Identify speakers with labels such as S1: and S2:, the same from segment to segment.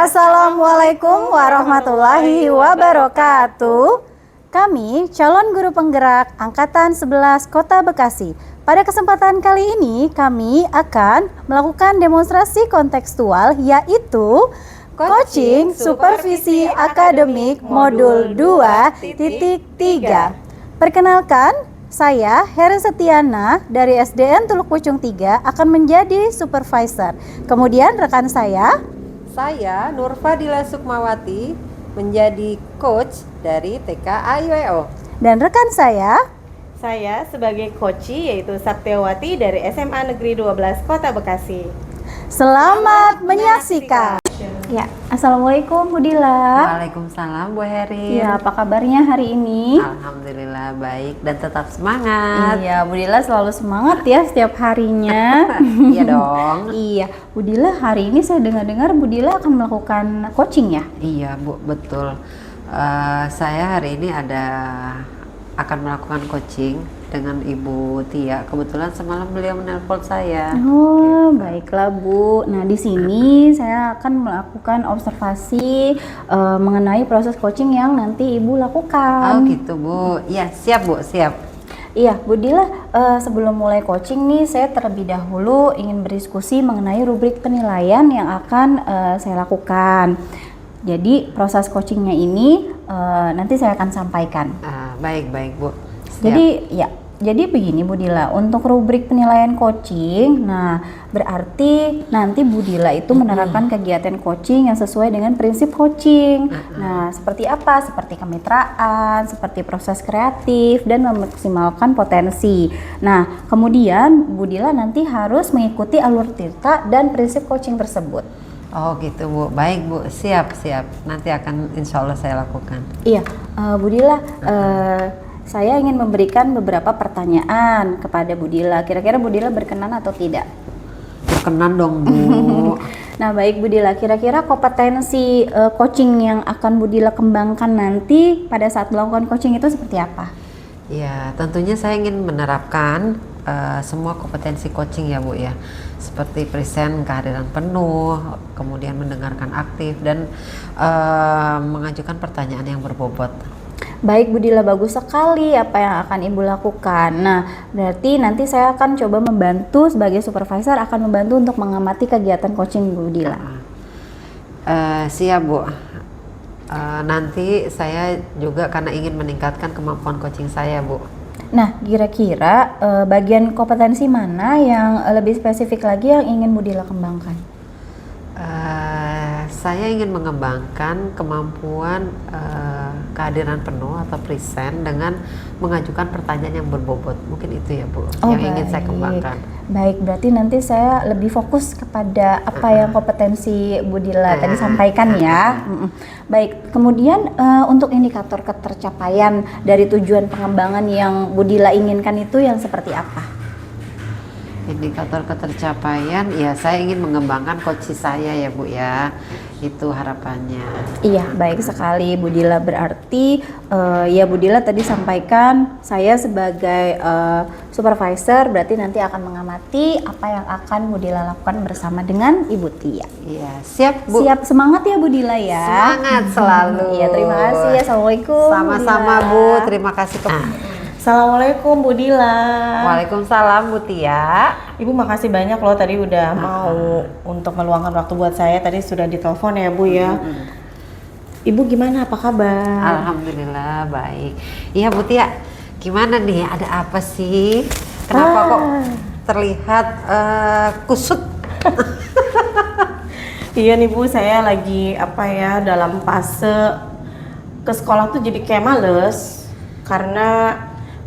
S1: Assalamualaikum warahmatullahi wabarakatuh. Kami calon guru penggerak Angkatan 11 Kota Bekasi. Pada kesempatan kali ini kami akan melakukan demonstrasi kontekstual, yaitu Coaching Supervisi Akademik Modul 2.3. Perkenalkan, saya Heri Setiana dari SDN Teluk Pucung 3 akan menjadi supervisor. Kemudian rekan saya
S2: Nurfadila Sukmawati menjadi coach dari TK AIWO.
S1: dan rekan
S3: Saya sebagai coachi yaitu Satyawati dari SMA Negeri 12 Kota Bekasi.
S1: Selamat menyaksikan. Ya, Assalamualaikum Bu Dila.
S2: Waalaikumsalam Bu Heri.
S1: Ya, apa kabarnya hari ini?
S2: Alhamdulillah baik dan tetap semangat.
S1: Iya, Bu Dila selalu semangat ya setiap harinya.
S2: Iya dong.
S1: Iya, Bu Dila hari ini saya dengar-dengar Bu Dila akan melakukan coaching ya?
S2: Iya Bu, betul. Saya hari ini akan melakukan coaching dengan Ibu Tia. Kebetulan semalam beliau menelpon saya.
S1: Oh, baiklah Bu. Nah, di sini saya akan melakukan observasi mengenai proses coaching yang nanti Ibu lakukan.
S2: Oh gitu Bu. Iya, siap Bu, siap.
S1: Iya, Bu Dila, sebelum mulai coaching nih, saya terlebih dahulu ingin berdiskusi mengenai rubrik penilaian yang akan saya lakukan. Jadi, proses coachingnya ini nanti saya akan sampaikan.
S2: Baik Bu. Siap.
S1: Jadi begini Bu Dila, untuk rubrik penilaian coaching, nah berarti nanti Bu Dila itu menerapkan kegiatan coaching yang sesuai dengan prinsip coaching. Nah, seperti apa? Seperti kemitraan, seperti proses kreatif, dan memaksimalkan potensi. Nah, kemudian Bu Dila nanti harus mengikuti alur cerita dan prinsip coaching tersebut.
S2: Oh gitu Bu, baik Bu, siap. Nanti akan insya Allah saya lakukan.
S1: Iya, Bu Dila, saya ingin memberikan beberapa pertanyaan kepada Bu Dila. Kira-kira Bu Dila berkenan atau tidak?
S2: Berkenan dong Bu.
S1: Nah baik Bu Dila, kira-kira kompetensi coaching yang akan Bu Dila kembangkan nanti pada saat melakukan coaching itu seperti apa?
S2: Ya, tentunya saya ingin menerapkan semua kompetensi coaching ya Bu ya. Seperti present kehadiran penuh, kemudian mendengarkan aktif, dan mengajukan pertanyaan yang berbobot.
S1: Baik Bu Dila, bagus sekali apa yang akan Ibu lakukan. Nah, berarti nanti saya akan coba membantu sebagai supervisor, akan membantu untuk mengamati kegiatan coaching Bu Dila.
S2: Siap Bu. Nanti saya juga karena ingin meningkatkan kemampuan coaching saya Bu.
S1: Nah, kira-kira bagian kompetensi mana yang lebih spesifik lagi yang ingin Bu Dila kembangkan?
S2: Saya ingin mengembangkan kemampuan kehadiran penuh atau present dengan mengajukan pertanyaan yang berbobot. Mungkin itu ya Bu, yang ingin saya kembangkan.
S1: Baik, berarti nanti saya lebih fokus kepada apa yang kompetensi Bu Dila tadi sampaikan ya. Baik, kemudian untuk indikator ketercapaian dari tujuan pengembangan yang Bu Dila inginkan itu yang seperti apa?
S2: Indikator ketercapaian, ya saya ingin mengembangkan coach saya ya Bu ya, itu harapannya.
S1: Iya, baik sekali Bu Dila. Berarti ya Bu Dila tadi sampaikan saya sebagai supervisor berarti nanti akan mengamati apa yang akan Bu Dila lakukan bersama dengan Ibu Tia.
S2: Iya, siap Bu.
S1: Siap, semangat ya Bu Dila ya.
S2: Semangat selalu.
S1: Iya, terima kasih ya. Assalamualaikum.
S2: Sama-sama Bu, terima kasih.
S3: Assalamualaikum Bu Dila.
S2: Waalaikumsalam Bu Tia.
S3: Ibu makasih banyak loh tadi udah mau untuk meluangkan waktu buat saya. Tadi sudah ditelepon ya Bu ya. Ibu gimana, apa kabar?
S2: Alhamdulillah baik. Iya Bu Tia, gimana nih, ada apa sih? Kenapa kok terlihat kusut?
S3: Iya nih Bu, saya lagi dalam fase ke sekolah tuh jadi kayak males karena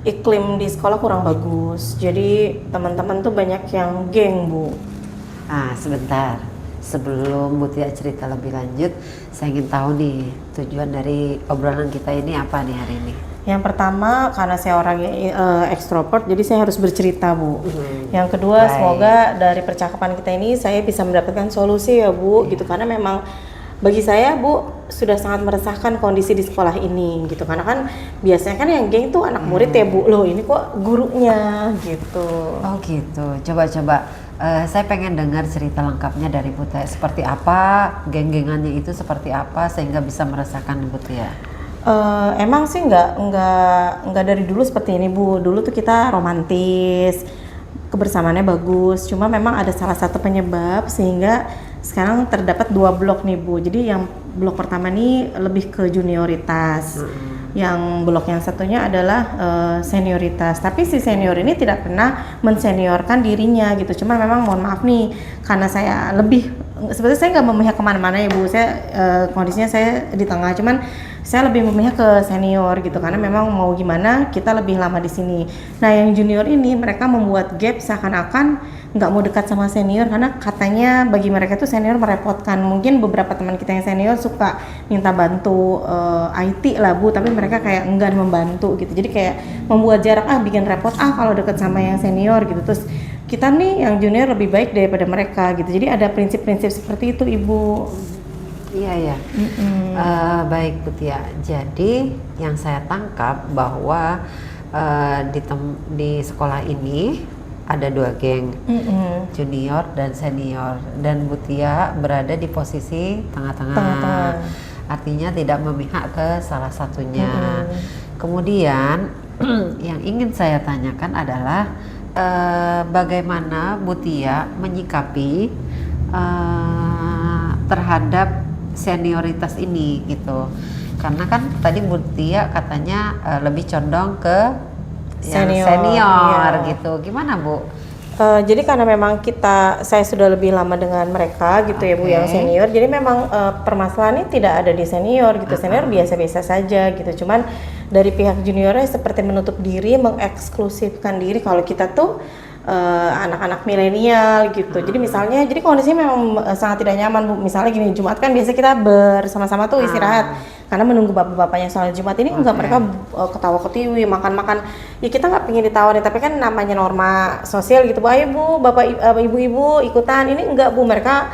S3: iklim di sekolah kurang bagus. Jadi teman-teman tuh banyak yang geng Bu.
S2: Sebentar, sebelum Bu Tia cerita lebih lanjut, saya ingin tahu nih tujuan dari obrolan kita ini apa nih hari ini?
S3: Yang pertama, karena saya orangnya ekstrovert, jadi saya harus bercerita Bu. Yang kedua, semoga dari percakapan kita ini saya bisa mendapatkan solusi ya Bu, gitu. Karena memang bagi saya Bu sudah sangat meresahkan kondisi di sekolah ini gitu, karena kan biasanya kan yang geng tuh anak murid ya Bu, loh ini kok gurunya gitu.
S2: Oh gitu, coba Saya pengen dengar cerita lengkapnya dari Bu Tia. Seperti apa geng-gengannya itu, seperti apa sehingga bisa merasakan Bu Tia?
S3: Emang sih nggak dari dulu seperti ini Bu. Dulu tuh kita romantis, kebersamaannya bagus. Cuma memang ada salah satu penyebab sehingga sekarang terdapat 2 blok nih Bu. Jadi yang blok pertama nih lebih ke junioritas. Yang blok yang satunya adalah senioritas. Tapi si senior ini tidak pernah menseniorkan dirinya gitu. Cuma memang mohon maaf nih, karena saya lebih, sebenarnya saya nggak memihak kemana-mana ya Bu. Saya kondisinya saya di tengah. Cuman saya lebih memihak ke senior gitu, karena memang mau gimana kita lebih lama di sini. Nah yang junior ini mereka membuat gap seakan-akan nggak mau dekat sama senior karena katanya bagi mereka tuh senior merepotkan. Mungkin beberapa teman kita yang senior suka minta bantu IT lah Bu, tapi mereka kayak enggan membantu gitu. Jadi kayak membuat jarak, bikin repot kalau deket sama yang senior gitu. Terus kita nih yang junior lebih baik daripada mereka gitu. Jadi ada prinsip-prinsip seperti itu Ibu.
S2: Iya ya. Baik Bu Tia. Jadi yang saya tangkap bahwa di sekolah ini ada 2 geng, junior dan senior, dan Bu Tia berada di posisi tengah-tengah. Artinya tidak memihak ke salah satunya. Kemudian yang ingin saya tanyakan adalah bagaimana Bu Tia menyikapi terhadap senioritas ini gitu. Karena kan tadi Bu Tia katanya lebih condong ke senior gitu. Gimana Bu?
S3: Jadi karena memang saya sudah lebih lama dengan mereka gitu ya Bu, yang senior. Jadi memang permasalahannya tidak ada di senior gitu. Senior biasa-biasa saja gitu. Cuman dari pihak juniornya seperti menutup diri, mengeksklusifkan diri kalau kita tuh anak-anak milenial gitu. Jadi misalnya, jadi kondisinya memang sangat tidak nyaman Bu. Misalnya gini, Jumat kan biasa kita bersama-sama tuh istirahat. Karena menunggu bapak-bapaknya sholat Jumat ini enggak, mereka ketawa ketiwi, makan-makan. Ya kita nggak pengen ditawarin, tapi kan namanya norma sosial gitu Bu. Ayo Bu, bapak ibu-ibu ikutan. Ini enggak Bu, mereka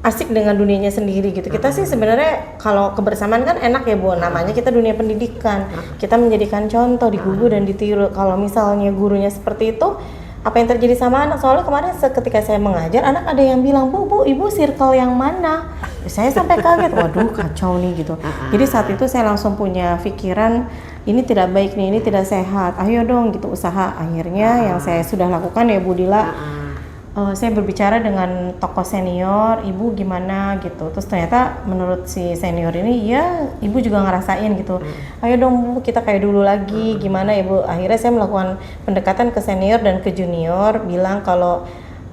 S3: asik dengan dunianya sendiri gitu. Kita sih sebenarnya kalau kebersamaan kan enak ya Bu, namanya kita dunia pendidikan. Kita menjadikan contoh, digugu dan ditiru. Kalau misalnya gurunya seperti itu, apa yang terjadi sama anak? Soalnya kemarin ketika saya mengajar, anak ada yang bilang, Bu, ibu circle yang mana? Saya sampai kaget, waduh kacau nih gitu. Jadi saat itu saya langsung punya pikiran, ini tidak baik nih, ini tidak sehat. Ayo dong gitu usaha. Akhirnya yang saya sudah lakukan ya Bu Dila, saya berbicara dengan tokoh senior, ibu gimana gitu. Terus ternyata menurut si senior ini, ya ibu juga ngerasain gitu. Ayo dong Bu, kita kayak dulu lagi, gimana ibu. Akhirnya saya melakukan pendekatan ke senior dan ke junior, bilang kalau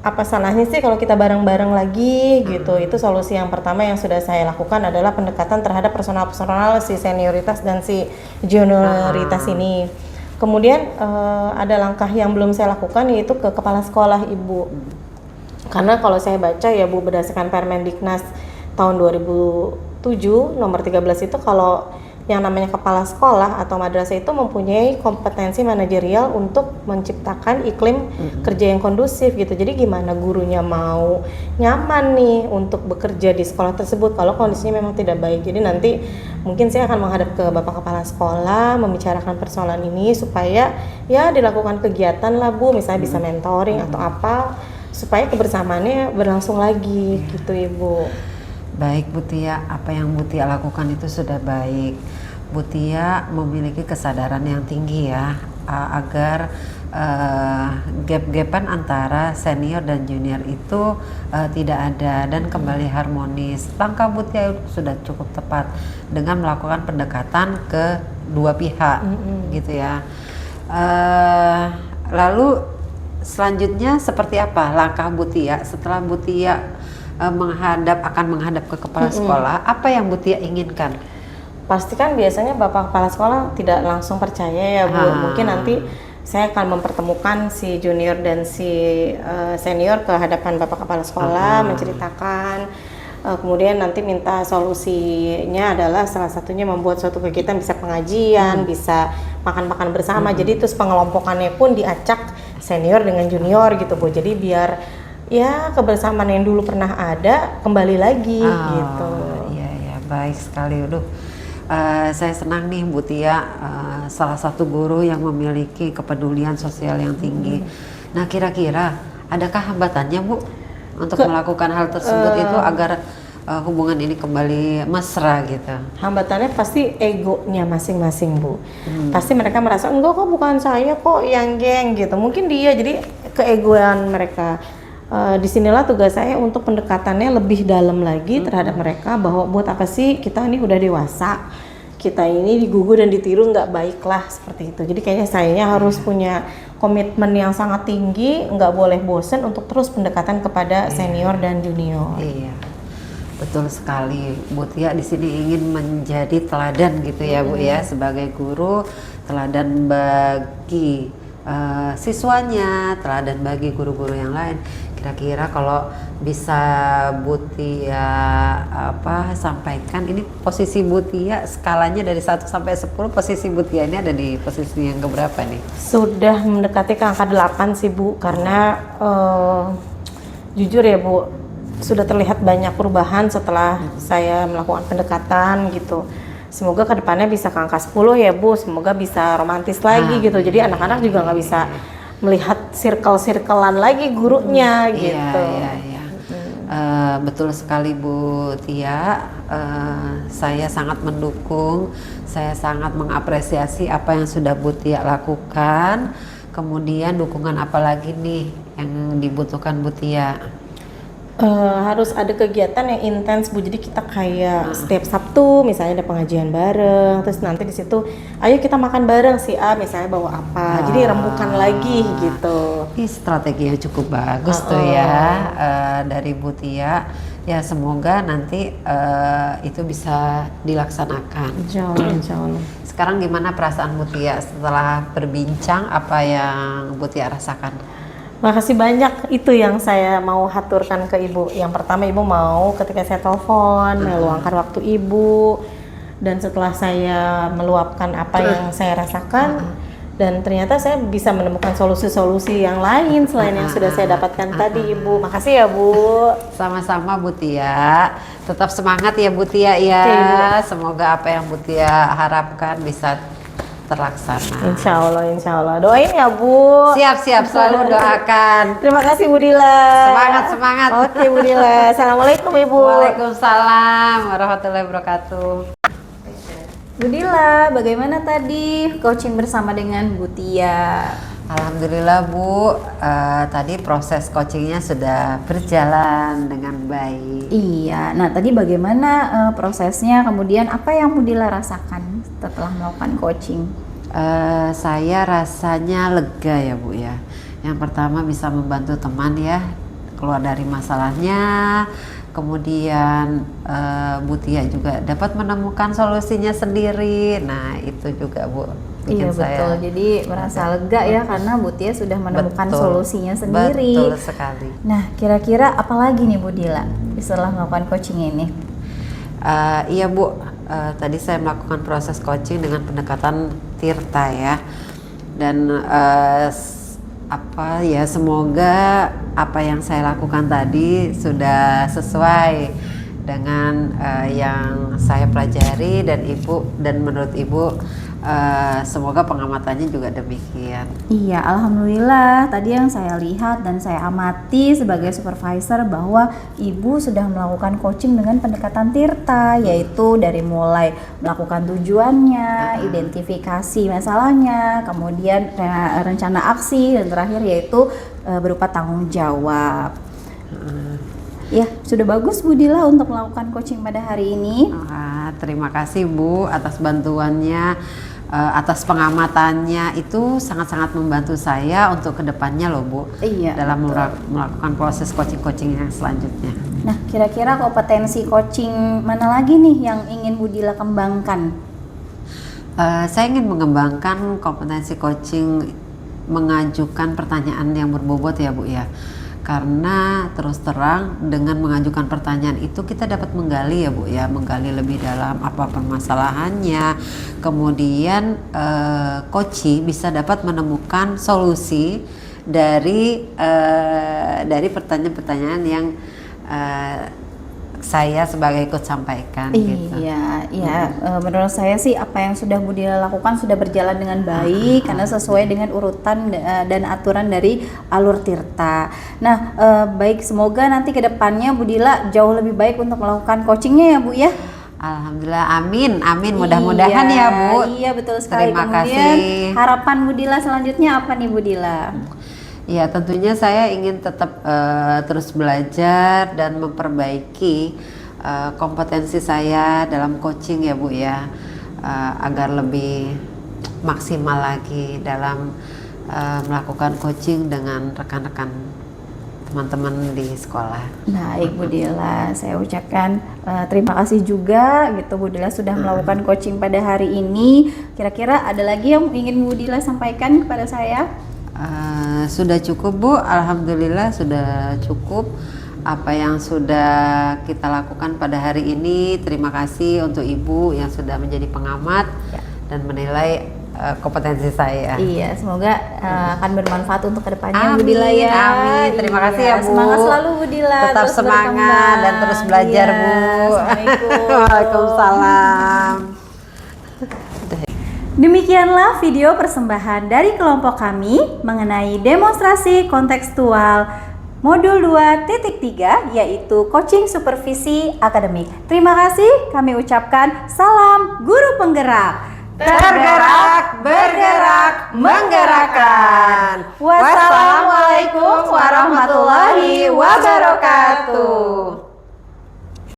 S3: apa salahnya sih kalau kita bareng-bareng lagi gitu. Itu solusi yang pertama yang sudah saya lakukan adalah pendekatan terhadap personal si senioritas dan si junioritas ini. Kemudian ada langkah yang belum saya lakukan, yaitu ke kepala sekolah Ibu. Karena kalau saya baca ya Bu, berdasarkan Permendiknas tahun 2007 nomor 13 itu, kalau yang namanya kepala sekolah atau madrasah itu mempunyai kompetensi manajerial untuk menciptakan iklim kerja yang kondusif gitu. Jadi gimana gurunya mau nyaman nih untuk bekerja di sekolah tersebut kalau kondisinya memang tidak baik. Jadi nanti mungkin saya akan menghadap ke Bapak Kepala Sekolah, membicarakan persoalan ini supaya ya dilakukan kegiatan lah Bu, misalnya bisa mentoring atau apa, supaya kebersamaannya berlangsung lagi gitu Ibu.
S2: Baik Bu Tia, apa yang Bu Tia lakukan itu sudah baik. Bu Tia memiliki kesadaran yang tinggi ya, agar gap-gapan antara senior dan junior itu tidak ada dan kembali harmonis. Langkah Bu Tia sudah cukup tepat dengan melakukan pendekatan ke dua pihak gitu ya. Lalu selanjutnya seperti apa langkah Bu Tia setelah Bu Tia akan menghadap ke kepala sekolah? Apa yang Bu Tia inginkan?
S3: Pastikan biasanya Bapak Kepala Sekolah tidak langsung percaya ya Bu. Mungkin nanti saya akan mempertemukan si junior dan si senior ke hadapan Bapak Kepala Sekolah, menceritakan. Kemudian nanti minta solusinya adalah salah satunya membuat suatu kegiatan, bisa pengajian, bisa makan-makan bersama. Jadi terus pengelompokannya pun diacak senior dengan junior gitu Bu. Jadi biar ya kebersamaan yang dulu pernah ada kembali lagi gitu.
S2: Iya, baik sekali. Saya senang nih Bu Tia, salah satu guru yang memiliki kepedulian sosial yang tinggi. Nah, kira-kira Adakah hambatannya Bu untuk melakukan hal tersebut itu agar hubungan ini kembali mesra gitu?
S3: Hambatannya pasti egonya masing-masing Bu. Pasti mereka merasa enggak kok, bukan saya kok yang geng gitu. Mungkin dia, jadi keegoan mereka. Disinilah tugas saya untuk pendekatannya lebih dalam lagi terhadap mereka, bahwa buat apa sih kita ini udah dewasa, kita ini digugu dan ditiru nggak baik lah, seperti itu. Jadi kayaknya saya harus punya komitmen yang sangat tinggi, nggak boleh bosen untuk terus pendekatan kepada senior dan junior.
S2: Iya, betul sekali. Bu Tia di sini ingin menjadi teladan gitu ya Bu ya, sebagai guru, teladan bagi siswanya, teladan bagi guru-guru yang lain. Kira-kira kalau bisa Bu Tia sampaikan, ini posisi Bu Tia skalanya dari 1 sampai 10, posisi Bu Tia ini ada di posisi yang keberapa nih?
S3: Sudah mendekati ke angka 8 sih Bu, karena jujur ya Bu, sudah terlihat banyak perubahan setelah saya melakukan pendekatan gitu. Semoga kedepannya bisa ke angka 10 ya Bu, semoga bisa romantis lagi gitu. Jadi anak-anak juga nggak bisa melihat circle-circlean lagi gurunya gitu.
S2: Iya. Betul sekali Bu Tia. Saya sangat mendukung, saya sangat mengapresiasi apa yang sudah Bu Tia lakukan. Kemudian dukungan apa lagi nih yang dibutuhkan Bu Tia?
S3: Harus ada kegiatan yang intens Bu, jadi kita kayak setiap Sabtu misalnya ada pengajian bareng, terus nanti di situ ayo kita makan bareng, si A misalnya bawa apa, jadi rembukan lagi gitu.
S2: Ini strategi yang cukup bagus tuh ya dari Bu Tia. Ya semoga nanti itu bisa dilaksanakan.
S3: Insya Allah.
S2: Sekarang gimana perasaan Bu Tia setelah berbincang, apa yang Bu Tia rasakan?
S3: Makasih banyak, itu yang saya mau haturkan ke Ibu. Yang pertama, Ibu mau ketika saya telepon meluangkan waktu Ibu, dan setelah saya meluapkan apa yang saya rasakan, dan ternyata saya bisa menemukan solusi-solusi yang lain selain yang sudah saya dapatkan tadi Ibu. Makasih ya Bu.
S2: Sama-sama Bu Tia, tetap semangat ya Bu Tia ya.
S3: Oke, Ibu.
S2: Semoga apa yang Bu Tia harapkan bisa terlaksana.
S3: Insya Allah. Doain ya Bu.
S2: Siap, selalu doakan.
S3: Terima kasih Bu Dila.
S2: Semangat.
S3: Oke Bu Dila. Assalamualaikum Ibu.
S2: Waalaikumsalam warahmatullahi wabarakatuh.
S1: Bu Dila, bagaimana tadi coaching bersama dengan Bu Tia?
S2: Alhamdulillah Bu, tadi proses coachingnya sudah berjalan dengan baik.
S1: Iya, nah tadi bagaimana prosesnya, kemudian apa yang Bu Dila rasakan setelah melakukan coaching?
S2: Saya rasanya lega ya Bu ya. Yang pertama bisa membantu teman ya keluar dari masalahnya. Kemudian Bu Tia juga dapat menemukan solusinya sendiri. Nah itu juga Bu bikin
S1: Iya betul, jadi merasa lega ya karena Bu Tia sudah menemukan solusinya sendiri.
S2: Betul sekali.
S1: Nah kira-kira apa lagi nih Bu Dila setelah melakukan coaching ini?
S2: Iya Bu, tadi saya melakukan proses coaching dengan pendekatan Tirta ya. Dan semoga apa yang saya lakukan tadi sudah sesuai dengan yang saya pelajari, dan menurut Ibu semoga pengamatannya juga demikian.
S1: Iya, alhamdulillah tadi yang saya lihat dan saya amati sebagai supervisor bahwa Ibu sudah melakukan coaching dengan pendekatan Tirta, yaitu dari mulai melakukan tujuannya, identifikasi masalahnya, kemudian rencana aksi, dan terakhir yaitu berupa tanggung jawab. Ya, sudah bagus Bu Dila untuk melakukan coaching pada hari ini.
S2: Terima kasih Bu atas bantuannya, atas pengamatannya, itu sangat-sangat membantu saya untuk kedepannya loh Bu.
S1: Iya,
S2: dalam melakukan proses coaching yang selanjutnya.
S1: Nah, kira-kira kompetensi coaching mana lagi nih yang ingin Bu Dila kembangkan?
S2: Saya ingin mengembangkan kompetensi coaching mengajukan pertanyaan yang berbobot ya Bu ya. Karena terus terang dengan mengajukan pertanyaan itu kita dapat menggali ya Bu ya, menggali lebih dalam apa permasalahannya. Kemudian coach bisa dapat menemukan solusi dari pertanyaan-pertanyaan yang saya sebagai ikut sampaikan gitu.
S1: Iya, iya. Menurut saya sih apa yang sudah Bu Dila lakukan sudah berjalan dengan baik karena sesuai dengan urutan dan aturan dari Alur Tirta. Nah, baik, semoga nanti ke depannya Bu Dila jauh lebih baik untuk melakukan coachingnya ya Bu ya.
S2: Alhamdulillah, amin, amin. Mudah-mudahan ya Bu.
S1: Iya, betul sekali.
S2: Terima
S1: Kemudian
S2: kasih.
S1: harapan Bu Dila selanjutnya apa nih Bu Dila?
S2: Ya, tentunya saya ingin tetap terus belajar dan memperbaiki kompetensi saya dalam coaching ya Bu ya, agar lebih maksimal lagi dalam melakukan coaching dengan rekan-rekan teman-teman di sekolah.
S1: Baik Bu Dila, saya ucapkan terima kasih juga gitu Bu Dila sudah melakukan coaching pada hari ini. Kira-kira ada lagi yang ingin Bu Dila sampaikan kepada saya?
S2: Sudah cukup Bu, alhamdulillah sudah cukup apa yang sudah kita lakukan pada hari ini. Terima kasih untuk Ibu yang sudah menjadi pengamat dan menilai kompetensi saya.
S1: Iya, semoga akan bermanfaat untuk kedepannya Bu Dila ya.
S2: Amin. Terima kasih ya Bu.
S1: Semangat selalu Bu Dila.
S2: Tetap
S1: terus
S2: semangat
S1: berkembang.
S2: dan terus belajar
S1: Iya,
S2: Bu.
S1: Assalamualaikum.
S2: Waalaikumsalam.
S1: Demikianlah video persembahan dari kelompok kami mengenai demonstrasi kontekstual modul 2.3 yaitu coaching supervisi akademik. Terima kasih, kami ucapkan salam guru penggerak.
S2: Tergerak, bergerak, menggerakkan.
S1: Wassalamualaikum warahmatullahi wabarakatuh.